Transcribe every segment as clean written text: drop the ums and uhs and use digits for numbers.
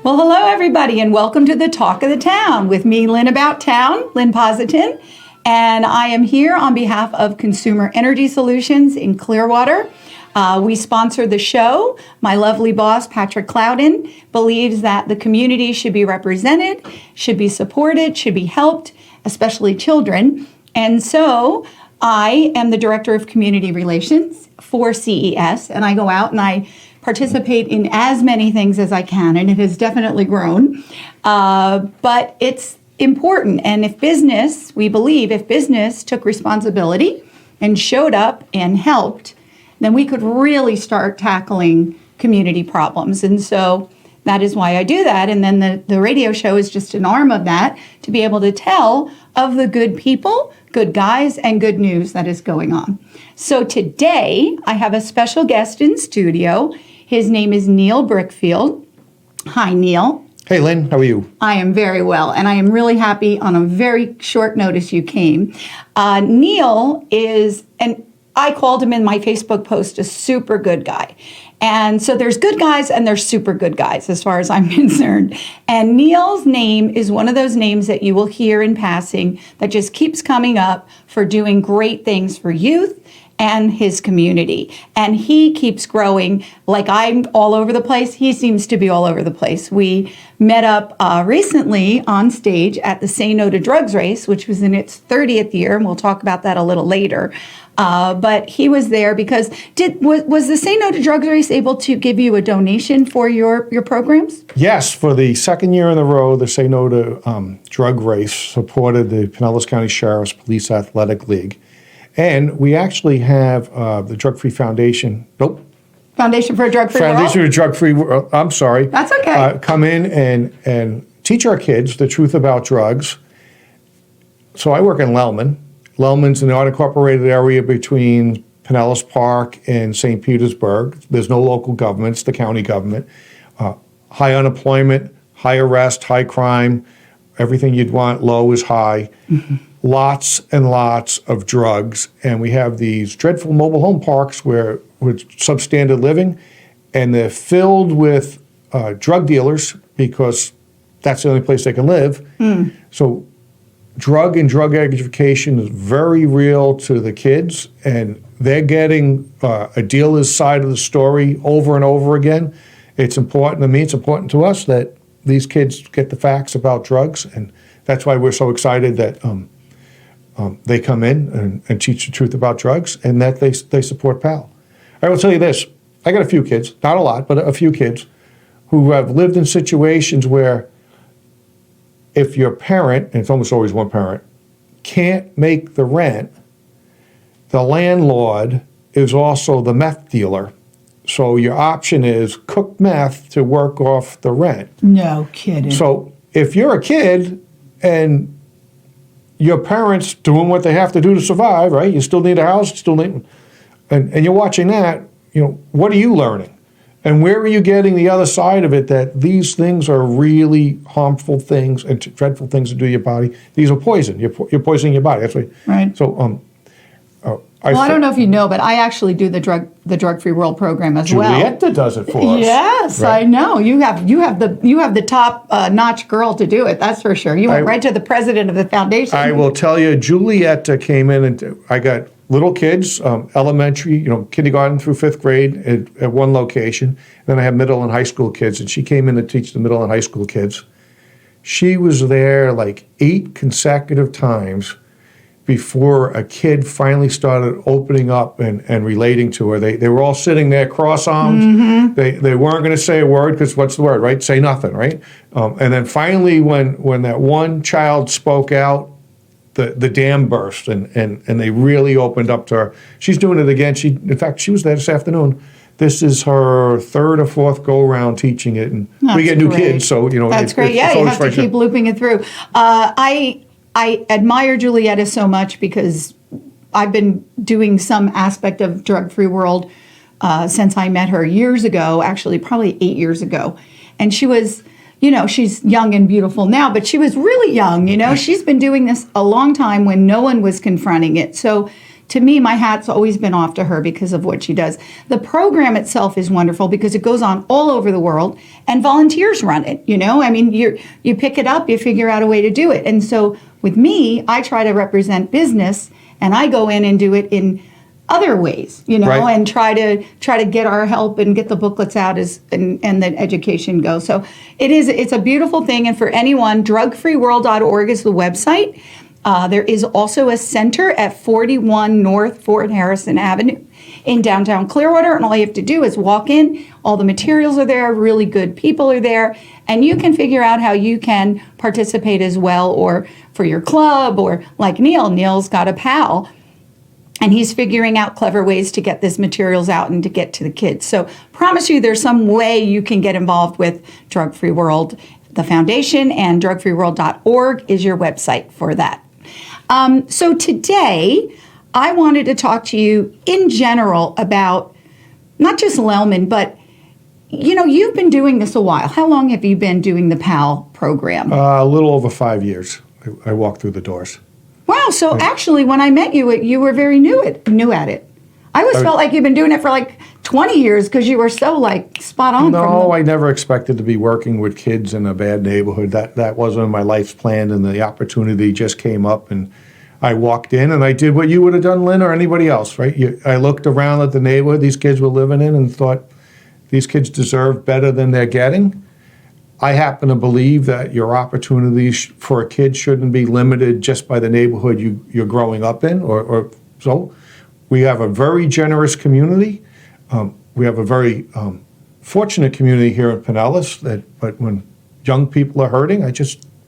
Well, hello, everybody, and welcome to the Talk of the Town with me, Lynn About Town, Lynn Positin, and I am here on behalf of Consumer Energy Solutions in Clearwater. We sponsor the show. My lovely boss, Patrick Clouden, believes that the community should be represented, should be supported, should be helped, especially children. And so I am the Director of Community Relations for CES, and I go out and I participate in as many things as I can, and it has definitely grown. But it's important, and if business, we believe, if business took responsibility and showed up and helped, then we could really start tackling community problems. And so that is why I do that. And then the radio show is just an arm of that, to be able to tell of the good people, good guys, and good news that is going on. So today I have a special guest in studio. His name is Neil Brickfield. Hi, Neil. Hey, Lynn, how are you? I am very well, and I am really happy on a very short notice you came. Neil is, and I called him in my Facebook post, a super good guy. And so there's good guys and there's super good guys as far as I'm concerned. And Neil's name is one of those names that you will hear in passing that just keeps coming up for doing great things for youth and his community. And he keeps growing. Like I'm all over the place, he seems to be all over the place. We met up recently on stage at the Say No to Drugs race, which was in its 30th year, and we'll talk about that a little later. But he was there because was the Say No to Drugs race able to give you a donation for your programs? Yes, for the second year in a row, the Say No to Drug race supported the Pinellas County Sheriff's Police Athletic League. And we actually have the Drug Free Foundation, Foundation for a Drug Free World? Foundation for a Drug Free World, I'm sorry. That's okay. Come in and teach our kids the truth about drugs. So I work in Lellman. Lellman's in the unincorporated area between Pinellas Park and St. Petersburg. There's no local government, it's the county government. High unemployment, high arrest, high crime, everything you'd want, low is high. Mm-hmm. Lots and lots of drugs, and we have these dreadful mobile home parks with substandard living, and they're filled with drug dealers because that's the only place they can live. Mm. So drug and drug education is very real to the kids, and they're getting a dealer's side of the story over and over again. It's important to me, it's important to us that these kids get the facts about drugs, and that's why we're so excited that they come in and teach the truth about drugs, and that they support PAL. I will tell you this, I got a few kids, not a lot, but a few kids, who have lived in situations where if your parent, and it's almost always one parent, can't make the rent, the landlord is also the meth dealer. So your option is cook meth to work off the rent. No kidding. So if you're a kid and your parents doing what they have to do to survive, right? You still need a house, and you're watching that, what are you learning? And where are you getting the other side of it, that these things are really harmful things and dreadful things to do to your body? These are poison. You're poisoning your body. That's right. Right. So, I don't know if you know, but I actually do the Drug Free World program as well. Julietta does it for us. Yes, right. I know. You have the top notch girl to do it. That's for sure. You went right to the president of the foundation. I will tell you, Julietta came in, and I got little kids, elementary, kindergarten through fifth grade at one location. Then I have middle and high school kids, and she came in to teach the middle and high school kids. She was there like 8 consecutive times before a kid finally started opening up and relating to her. They were all sitting there cross-armed. Mm-hmm. They weren't going to say a word, because what's the word, right? Say nothing, right? And then finally, when that one child spoke out, the dam burst, and they really opened up to her. She's doing it again. In fact, she was there this afternoon. This is her 3rd or 4th go-around teaching it, and we get new kids, so That's great. Yeah, you have to keep looping it through. I admire Julietta so much because I've been doing some aspect of Drug Free World since I met her years ago, actually probably 8 years ago. And she was, she's young and beautiful now, but she was really young, She's been doing this a long time when no one was confronting it. So to me, my hat's always been off to her because of what she does. The program itself is wonderful because it goes on all over the world and volunteers run it, you know? I mean, you pick it up, you figure out a way to do it. And so with me, I try to represent business and I go in and do it in other ways, you know, Right. and try to get our help and get the booklets out and the education go. So it's a beautiful thing. And for anyone, drugfreeworld.org is the website. There is also a center at 41 North Fort Harrison Avenue in downtown Clearwater. And all you have to do is walk in. All the materials are there. Really good people are there. And you can figure out how you can participate as well, or for your club, or like Neil. Neil's got a pal. And he's figuring out clever ways to get these materials out and to get to the kids. So promise you there's some way you can get involved with Drug Free World, the foundation, and drugfreeworld.org is your website for that. So today, I wanted to talk to you in general about not just Lellman, but you know, you've been doing this a while. How long have you been doing the PAL program? A little over 5 years. I walked through the doors. Wow. So actually, when I met you, you were very new at it. I always felt like you've been doing it for like 20 years because you were so like spot on. No, I never expected to be working with kids in a bad neighborhood. That wasn't in my life's plan, and the opportunity just came up, and I walked in and I did what you would have done, Lynn, or anybody else, right? I looked around at the neighborhood these kids were living in and thought, these kids deserve better than they're getting. I happen to believe that your opportunities for a kid shouldn't be limited just by the neighborhood you're growing up in, or so. We have a very generous community. We have a very fortunate community here in Pinellas. But when young people are hurting,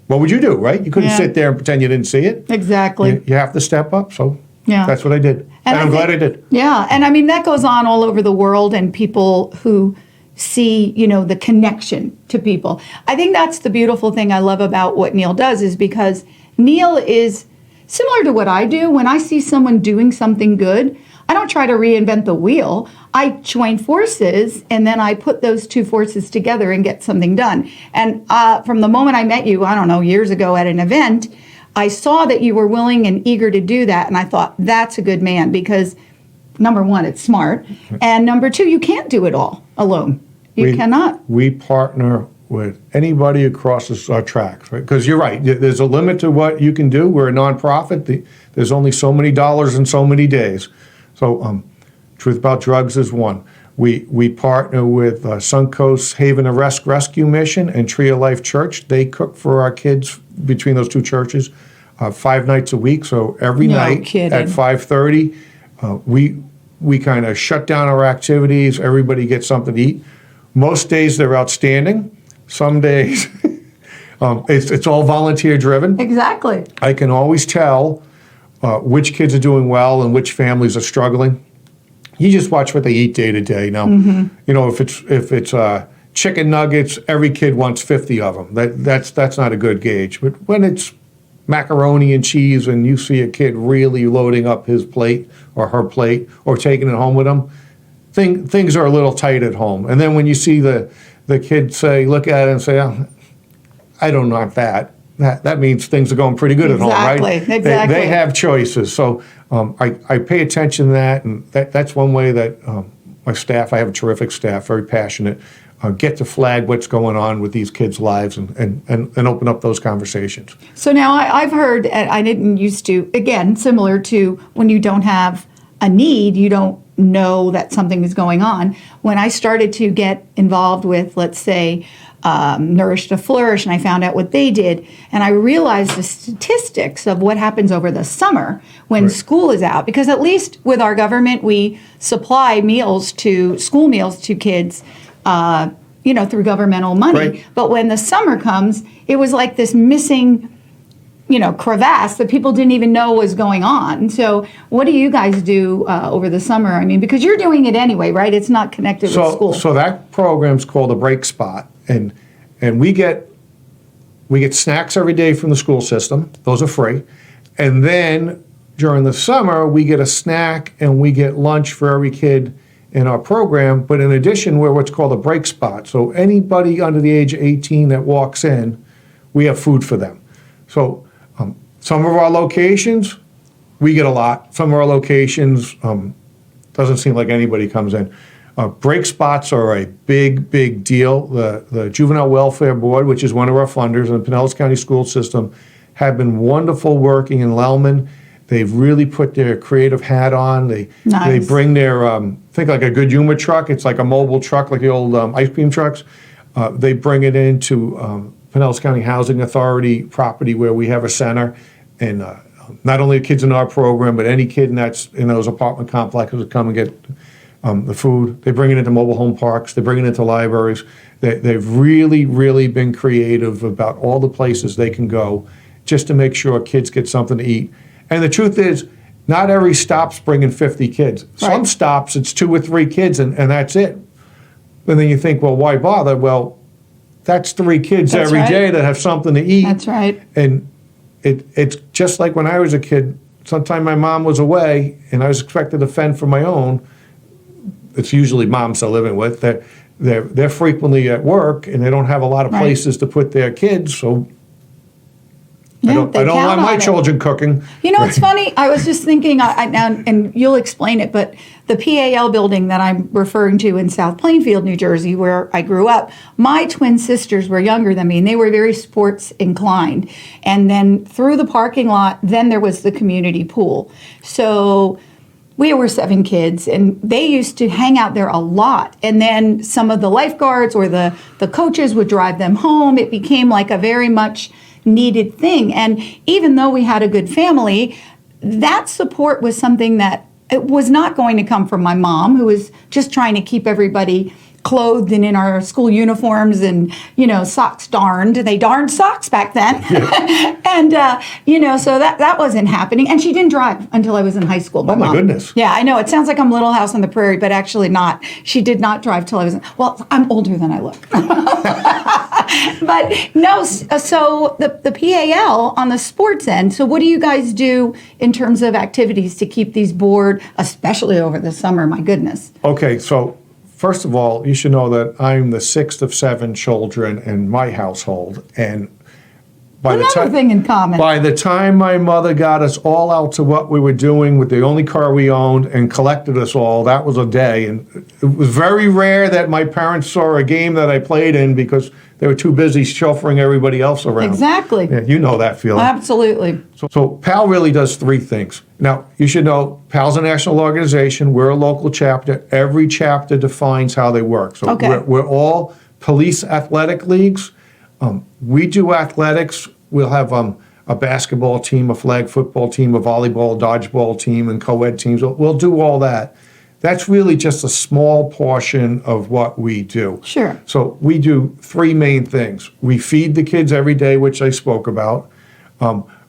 what would you do, right? You couldn't sit there and pretend you didn't see it. Exactly. You have to step up. So Yeah. that's what I did, and I'm glad I did. Yeah, and I mean that goes on all over the world, and people who see, you know, the connection to people. I think that's the beautiful thing I love about what Neil does, is because Neil is similar to what I do. When I see someone doing something good, I don't try to reinvent the wheel. I join forces, and then I put those two forces together and get something done. And from the moment I met you, I don't know, years ago at an event, I saw that you were willing and eager to do that, and I thought, that's a good man, because number one, it's smart, and number two, you can't do it all alone. You cannot. We partner with anybody across our tracks, right? Because you're right, there's a limit to what you can do. We're a nonprofit. There's only so many dollars in so many days. So Truth About Drugs is one. We partner with Suncoast Haven Arrest Rescue Mission and Tree of Life Church. They cook for our kids between those two churches 5 nights a week. So every night at 5:30, we kind of shut down our activities. Everybody gets something to eat. Most days they're outstanding. Some days it's all volunteer driven. Exactly. I can always tell which kids are doing well and which families are struggling. You just watch what they eat day to day. Now, you know, if it's chicken nuggets, every kid wants 50 of them. That's not a good gauge. But when it's macaroni and cheese and you see a kid really loading up his plate or her plate or taking it home with them, things are a little tight at home. And then when you see the kid look at it and say, oh, I don't want that. That means things are going pretty good at home, right? Exactly. They have choices. So I pay attention to that, and that's one way that my staff, I have a terrific staff, very passionate, get to flag what's going on with these kids' lives and open up those conversations. So now I've heard, and I didn't used to, again, similar to when you don't have a need, you don't know that something is going on. When I started to get involved with, let's say, Nourish to Flourish, and I found out what they did, and I realized the statistics of what happens over the summer when school is out, because at least with our government, we supply school meals to kids, you know, through governmental money. Right. But when the summer comes, it was like this missing, you know, crevasse that people didn't even know was going on. So what do you guys do over the summer? I mean, because you're doing it anyway, right? It's not connected with school. So that program's called a Break Spot, and we get snacks every day from the school system. Those are free. And then during the summer, we get a snack and we get lunch for every kid in our program. But in addition, we're what's called a Break Spot. So anybody under the age of 18 that walks in, we have food for them. So some of our locations, we get a lot. Some of our locations, doesn't seem like anybody comes in. Break spots are a big, big deal. The Juvenile Welfare Board, which is one of our funders in the Pinellas County School System, have been wonderful working in Lellman. They've really put their creative hat on. They bring their, think like a Good Humor truck. It's like a mobile truck, like the old ice cream trucks. They bring it into Pinellas County Housing Authority property where we have a center. And not only the kids in our program, but any kid that's in those apartment complexes that come and get the food. They bring it into mobile home parks. They bring it into libraries. They've really, really been creative about all the places they can go just to make sure kids get something to eat. And the truth is, not every stop's bringing 50 kids. Some stops, it's 2 or 3 kids, and that's it. And then you think, well, why bother? Well, that's 3 kids every day that have something to eat. That's right. And it's just like when I was a kid. Sometime my mom was away, and I was expected to fend for my own. It's usually moms they're living with. They're frequently at work, and they don't have a lot of places to put their kids. So I don't want my children cooking. You know, it's funny. I was just thinking, and you'll explain it, but the PAL building that I'm referring to in South Plainfield, New Jersey, where I grew up, my twin sisters were younger than me, and they were very sports inclined. And then through the parking lot, then there was the community pool. So we were 7 kids, and they used to hang out there a lot. And then some of the lifeguards or the coaches would drive them home. It became like a very much needed thing. And even though we had a good family, that support was something that it was not going to come from my mom, who was just trying to keep everybody clothed and in our school uniforms and, socks darned. They darned socks back then. Yeah. And, so that wasn't happening. And she didn't drive until I was in high school. Oh, my goodness. Yeah, I know. It sounds like I'm Little House on the Prairie, but actually not. She did not drive till I was well, I'm older than I look. But no, so the PAL on the sports end, so what do you guys do in terms of activities to keep these bored, especially over the summer? My goodness. Okay, so first of all, you should know that I'm the 6th of 7 children in my household, and another thing in common. By the time my mother got us all out to what we were doing with the only car we owned and collected us all, that was a day. And it was very rare that my parents saw a game that I played in because they were too busy chauffeuring everybody else around. Exactly. Yeah, you know that feeling. Absolutely. So PAL really does 3 things. Now, you should know PAL's a national organization. We're a local chapter. Every chapter defines how they work. So we're all police athletic leagues. We do athletics. We'll have a basketball team, a flag football team, a volleyball, dodgeball team, and co-ed teams. We'll do all that. That's really just a small portion of what we do. Sure. So we do 3 main things. We feed the kids every day, which I spoke about.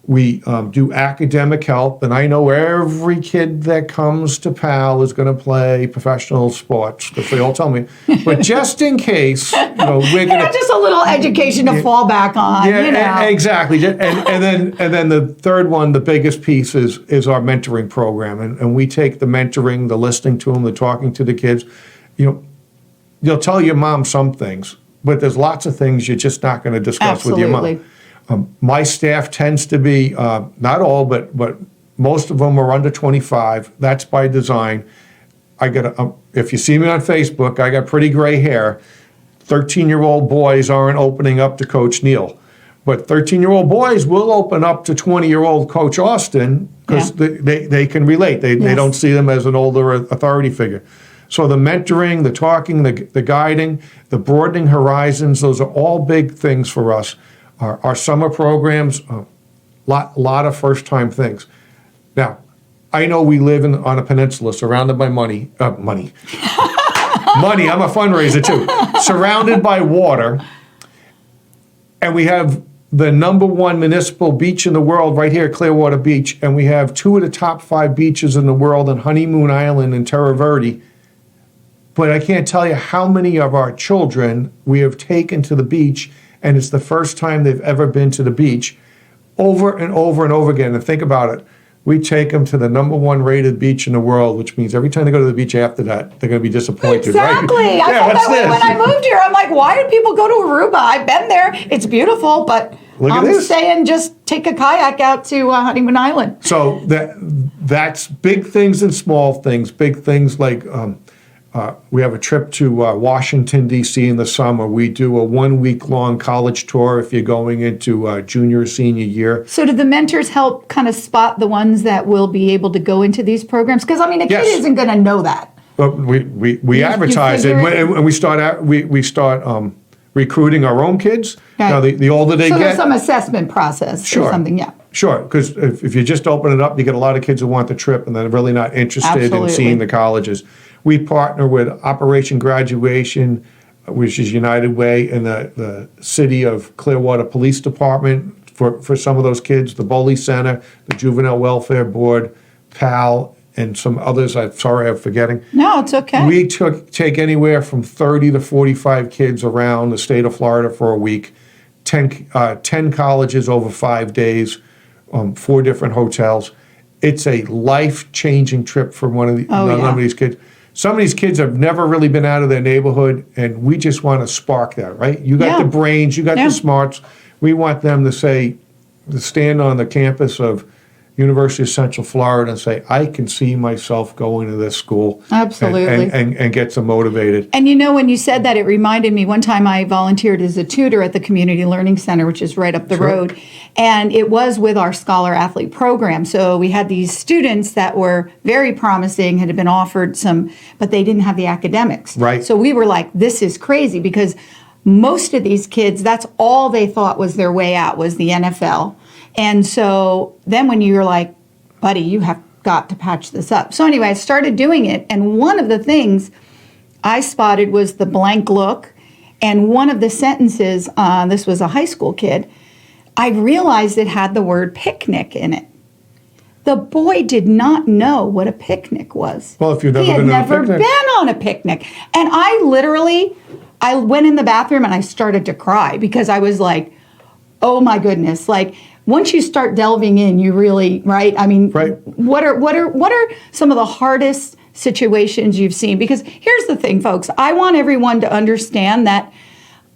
We do academic help, and I know every kid that comes to PAL is going to play professional sports, because they all tell me. But just in case, we're going to... just a little education to fall back on, Exactly. And then the third one, the biggest piece, is our mentoring program. And we take the mentoring, the listening to them, the talking to the kids. You'll tell your mom some things, but there's lots of things you're just not going to discuss with your mom. My staff tends to be, not all, but most of them are under 25. That's by design. I got if you see me on Facebook, I got pretty gray hair. 13-year-old boys aren't opening up to Coach Neal. But 13-year-old boys will open up to 20-year-old Coach Austin because they can relate. They don't see them as an older authority figure. So the mentoring, the talking, the guiding, the broadening horizons, those are all big things for us. Our summer programs, lot of first-time things. Now, I know we live on a peninsula surrounded by money. Money, I'm a fundraiser too. Surrounded by water, and we have the #1 municipal beach in the world right here at Clearwater Beach, and we have 2 of the top 5 beaches in the world on Honeymoon Island and Terra Verde. But I can't tell you how many of our children we have taken to the beach, and it's the first time they've ever been to the beach, over and over and over again. And think about it. We take them to the #1 rated beach in the world, which means every time they go to the beach after that, they're going to be disappointed, exactly. Right? I thought that way when I moved here. I'm like, why do people go to Aruba? I've been there. It's beautiful, but Look at I'm this. saying just take a kayak out to Honeymoon Island. So that's big things and small things. Big things like we have a trip to Washington, D.C. in the summer. We do a 1 week long college tour if you're going into junior or senior year. So do the mentors help kind of spot the ones that will be able to go into these programs? Because, I mean, a kid Yes. isn't going to know that. But we advertise it, figure it- and we start recruiting our own kids. Okay. Now, the older they So get, there's some assessment process or something, yeah. Sure, because if you just open it up, you get a lot of kids who want the trip and they're really not interested Absolutely. in seeing the colleges. We partner with Operation Graduation, which is United Way, and the City of Clearwater Police Department for some of those kids, the Bowley Center, the Juvenile Welfare Board, PAL, and some others. I'm sorry, I'm forgetting. No, it's okay. We take anywhere from 30 to 45 kids around the state of Florida for a week, 10 colleges over 5 days, 4 different hotels. It's a life-changing trip for one of these kids. Some of these kids have never really been out of their neighborhood, and we just want to spark that, right? You got Yeah. the brains, you got Yeah. the smarts. We want them to stand on the campus of University of Central Florida and say, I can see myself going to this school. Absolutely. And get them motivated. And you know, when you said that, it reminded me one time I volunteered as a tutor at the Community Learning Center, which is right up the road. And it was with our Scholar Athlete program. So we had these students that were very promising, had been offered some, but they didn't have the academics. Right. So we were like, this is crazy, because most of these kids, that's all they thought was their way out, was the NFL. And so then when you're like, buddy, you have got to patch this up. So anyway, I started doing it. And one of the things I spotted was the blank look. And one of the sentences, this was a high school kid, I realized it had the word picnic in it. The boy did not know what a picnic was. Well, if you've never he had been on a never picnic. been on a picnic. And I went in the bathroom and I started to cry, because I was like, oh my goodness. Like, once you start delving in, you really, right? I mean, Right. what are some of the hardest situations you've seen? Because here's the thing, folks. I want everyone to understand that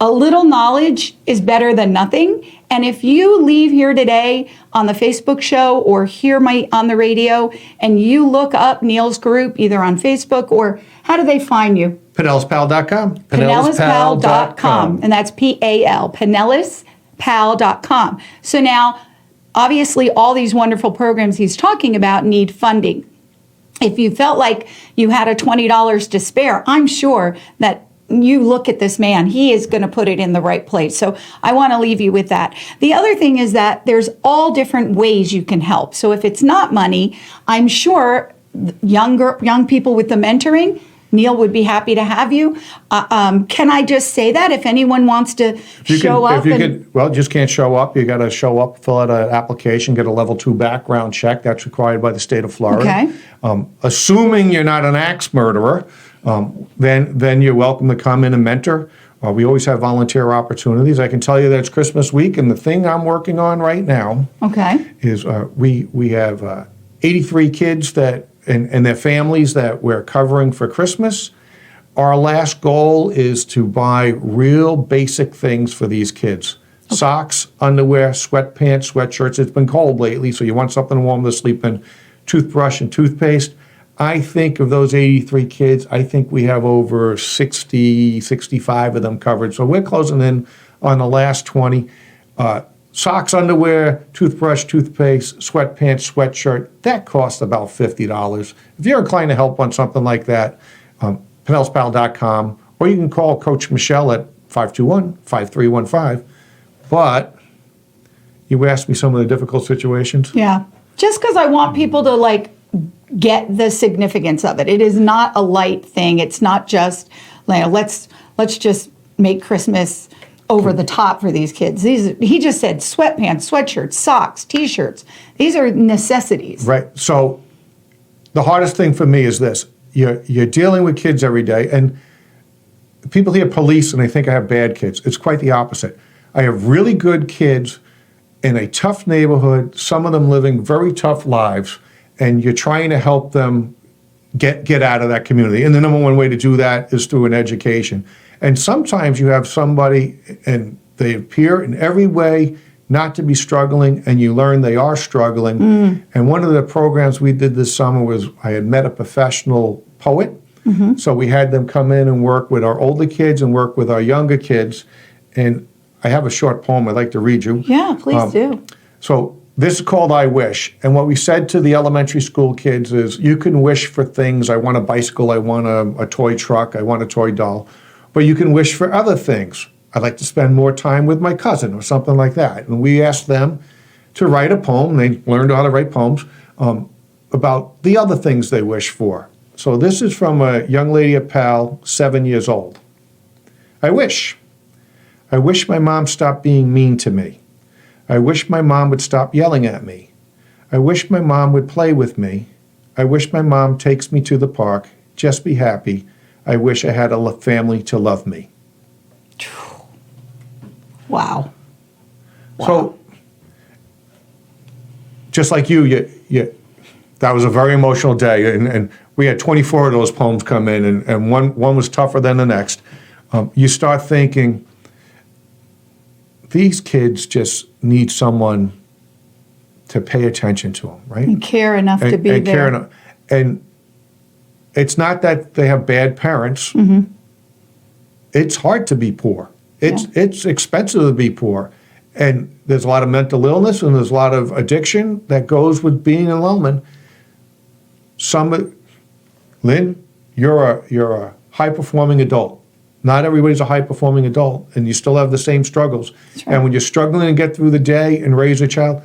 a little knowledge is better than nothing. And if you leave here today on the Facebook show or hear on the radio, and you look up Neil's group either on Facebook, or how do they find you? PinellasPal.com. PinellasPal.com. And that's PAL, PinellasPal.com. So now, obviously, all these wonderful programs he's talking about need funding. If you felt like you had a $20 to spare, I'm sure that you look at this man, he is going to put it in the right place. So I want to leave you with that. The other thing is that there's all different ways you can help. So if it's not money, I'm sure young people with the mentoring, Neil would be happy to have you. Can I just say that if anyone wants to show up? Just can't show up. You got to show up, fill out an application, get a level 2 background check. That's required by the state of Florida. Okay. Assuming you're not an axe murderer, then you're welcome to come in and mentor. We always have volunteer opportunities. I can tell you that it's Christmas week, and the thing I'm working on right now is we have 83 kids and their families that we're covering for Christmas. Our last goal is to buy real basic things for these kids. Okay. Socks, underwear, sweatpants, sweatshirts. It's been cold lately, so you want something warm to sleep in. Toothbrush and toothpaste. I think of those 83 kids, I think we have over 60, 65 of them covered. So we're closing in on the last 20. Socks, underwear, toothbrush, toothpaste, sweatpants, sweatshirt, that costs about $50. If you're inclined to help on something like that, PinellasPal.com, or you can call Coach Michelle at 521-5315. But you asked me some of the difficult situations. Yeah. Just because I want people to get the significance of it. It is not a light thing. It's not just let's just make Christmas over the top for these kids. He just said sweatpants, sweatshirts, socks, T-shirts. These are necessities. Right. So the hardest thing for me is this. You're dealing with kids every day, and people hear police and they think I have bad kids. It's quite the opposite. I have really good kids in a tough neighborhood, some of them living very tough lives, and you're trying to help them get out of that community. And the number one way to do that is through an education. And sometimes you have somebody and they appear in every way not to be struggling, and you learn they are struggling. And one of the programs we did this summer was I had met a professional poet. So we had them come in and work with our older kids and work with our younger kids. And I have a short poem I'd like to read you. Yeah, please do. So this is called I Wish. And what we said to the elementary school kids is, you can wish for things. I want a bicycle. I want a toy truck. I want a toy doll. But you can wish for other things. I'd like to spend more time with my cousin or something like that. And we asked them to write a poem. They learned how to write poems about the other things they wish for. So this is from a young lady at PAL, 7 years old. I wish my mom stopped being mean to me. I wish my mom would stop yelling at me. I wish my mom would play with me. I wish my mom takes me to the park. Just be happy. I wish I had a family to love me. Wow. So, just like you, that was a very emotional day, and we had 24 of those poems come in, and one was tougher than the next. You start thinking, these kids just need someone to pay attention to them, right? And care enough to be and there. Care enough. And it's not that they have bad parents. It's hard to be poor. It's expensive to be poor. And there's a lot of mental illness and there's a lot of addiction that goes with being in Lellman. Lynn, you're a high-performing adult. Not everybody's a high-performing adult, and you still have the same struggles. That's right. And when you're struggling to get through the day and raise a child,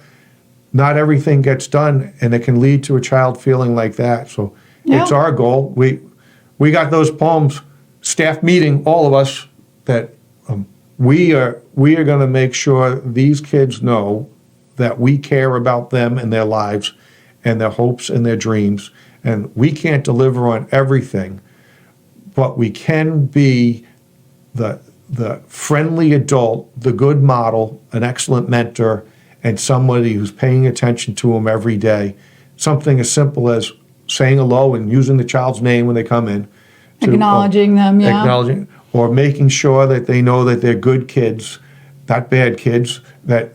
not everything gets done, and it can lead to a child feeling like that. So it's our goal. We got those poems, staff meeting, all of us, that we are going to make sure these kids know that we care about them and their lives and their hopes and their dreams. And we can't deliver on everything, but we can be the friendly adult, the good model, an excellent mentor, and somebody who's paying attention to them every day. Something as simple as saying hello and using the child's name when they come in. Acknowledging them, yeah. Acknowledging, or making sure that they know that they're good kids, not bad kids, that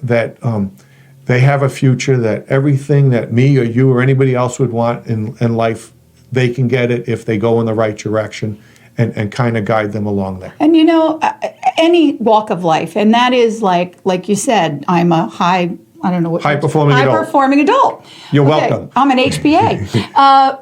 they have a future, that everything that me or you or anybody else would want in life, they can get it if they go in the right direction, and kind of guide them along there. And any walk of life, and that is like you said, I'm a high-performing adult. You're welcome. I'm an HBA.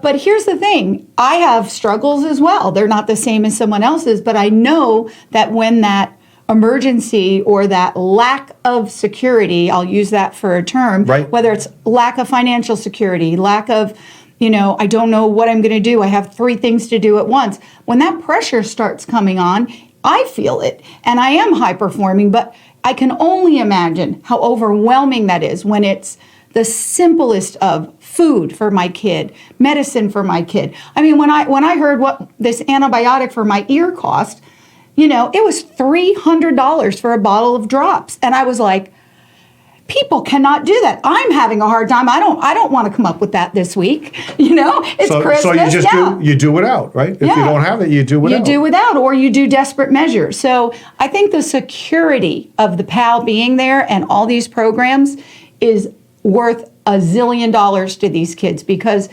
But here's the thing. I have struggles as well. They're not the same as someone else's, but I know that when that emergency or that lack of security, I'll use that for a term, right. Whether it's lack of financial security, lack of, I don't know what I'm going to do. I have 3 things to do at once. When that pressure starts coming on, I feel it. And I am high performing, but I can only imagine how overwhelming that is when it's the simplest of food for my kid, medicine for my kid. I mean, when I heard what this antibiotic for my ear cost, it was $300 for a bottle of drops. And I was like, people cannot do that. I'm having a hard time. I don't want to come up with that this week. It's Christmas. So you just do it without, right? If you don't have it, you do without. You do without, or you do desperate measures. So I think the security of the PAL being there and all these programs is worth $1 zillion to these kids, because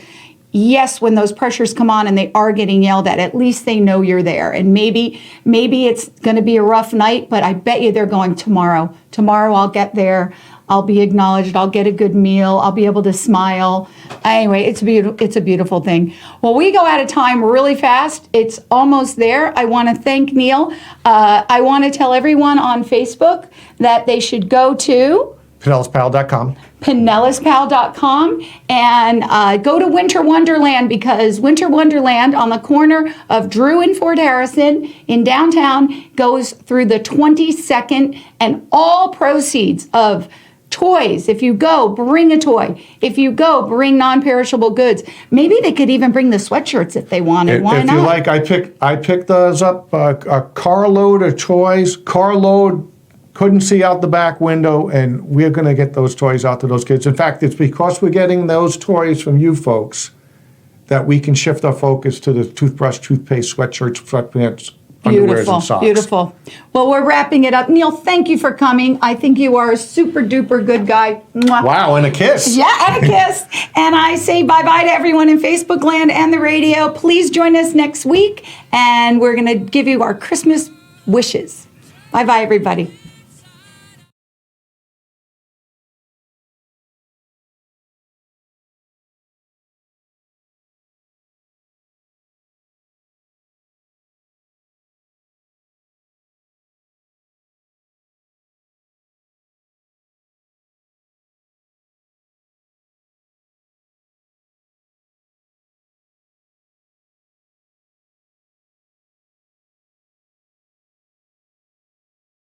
yes, when those pressures come on and they are getting yelled at least they know you're there. And maybe it's going to be a rough night, but I bet you they're going tomorrow. Tomorrow I'll get there. I'll be acknowledged. I'll get a good meal. I'll be able to smile. Anyway, it's a beautiful thing. Well, we go out of time really fast. It's almost there. I want to thank Neil. I want to tell everyone on Facebook that they should go to PinellasPal.com. PinellasPal.com and go to Winter Wonderland, because Winter Wonderland on the corner of Drew and Fort Harrison in downtown goes through the 22nd, and all proceeds of toys. If you go, bring a toy. If you go, bring non-perishable goods. Maybe they could even bring the sweatshirts if they wanted. Why not? If you like, I picked those up, a carload of toys, carload. Couldn't see out the back window, and we're going to get those toys out to those kids. In fact, it's because we're getting those toys from you folks that we can shift our focus to the toothbrush, toothpaste, sweatshirts, sweatpants, underwears and socks. Beautiful. Well, we're wrapping it up. Neil, thank you for coming. I think you are a super duper good guy. Mwah. Wow, and a kiss. Yeah, and a kiss. And I say bye-bye to everyone in Facebook land and the radio. Please join us next week, and we're going to give you our Christmas wishes. Bye-bye, everybody.